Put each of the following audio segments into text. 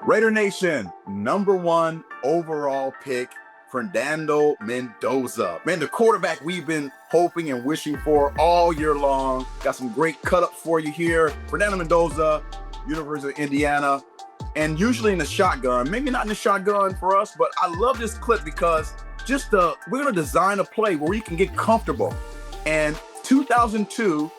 Raider Nation, #1 overall pick, Fernando Mendoza. Man, the quarterback we've been hoping and wishing for all year long. Got some great cut-ups for you here. Fernando Mendoza, University of Indiana, and usually in the shotgun. Maybe not in the shotgun for us, but I love this clip because we're going to design a play where we can get comfortable. And 2002,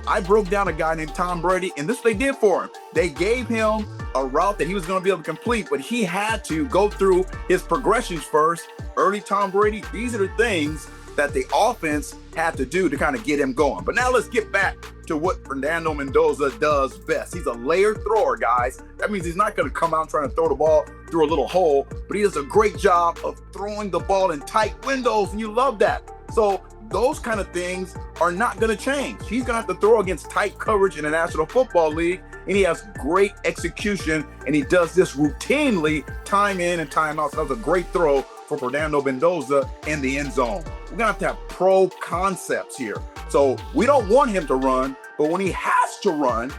I broke down a guy named Tom Brady, and this is what they did for him. They gave him a route that he was going to be able to complete, but he had to go through his progressions first. Early Tom Brady, these are the things that the offense had to do to kind of get him going. But now let's get back to what Fernando Mendoza does best. He's a layered thrower, guys. That means he's not going to come out trying to throw the ball through a little hole, but he does a great job of throwing the ball in tight windows, and you love that. So those kind of things are not going to change. He's going to have to throw against tight coverage in the National Football League, and he has great execution, and he does this routinely, time in and time out. So that was a great throw for Fernando Mendoza in the end zone. We're going to have pro concepts here. So we don't want him to run, but when he has to run,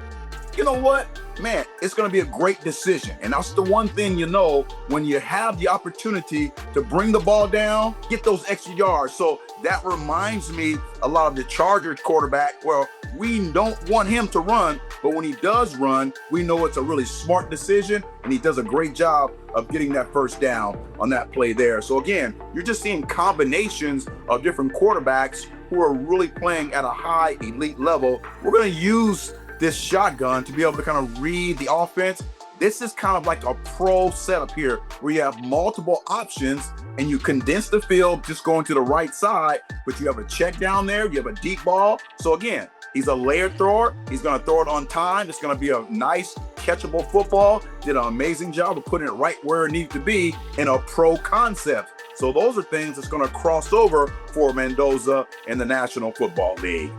you know what? Man, it's going to be a great decision. And that's the one thing you know, when you have the opportunity to bring the ball down, get those extra yards. So that reminds me a lot of the Chargers quarterback. Well, we don't want him to run, but when he does run, we know it's a really smart decision, and he does a great job of getting that first down on that play there. So again, you're just seeing combinations of different quarterbacks who are really playing at a high elite level. We're going to use this shotgun to be able to kind of read the offense. This is kind of like a pro setup here where you have multiple options and you condense the field just going to the right side, but you have a check down there, you have a deep ball. So again, he's a layered thrower. He's going to throw it on time. It's going to be a nice catchable football. Did an amazing job of putting it right where it needs to be in a pro concept. So those are things that's going to cross over for Mendoza in the National Football League.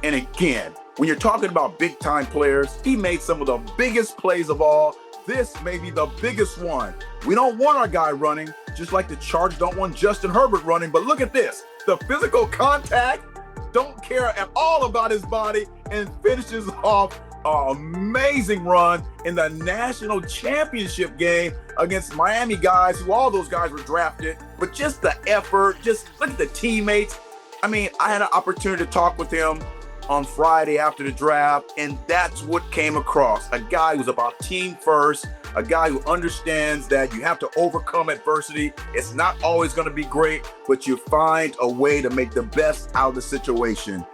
And again, when you're talking about big time players, he made some of the biggest plays of all. This may be the biggest one. We don't want our guy running, just like the Chargers don't want Justin Herbert running. But look at this. The physical contact, don't care at all about his body, and finishes off an amazing run in the national championship game against Miami guys, who all those guys were drafted. But just the effort, just look at the teammates. I mean, I had an opportunity to talk with him on Friday after the draft, and that's what came across. A guy who's about team first, a guy who understands that you have to overcome adversity. It's not always going to be great, but you find a way to make the best out of the situation.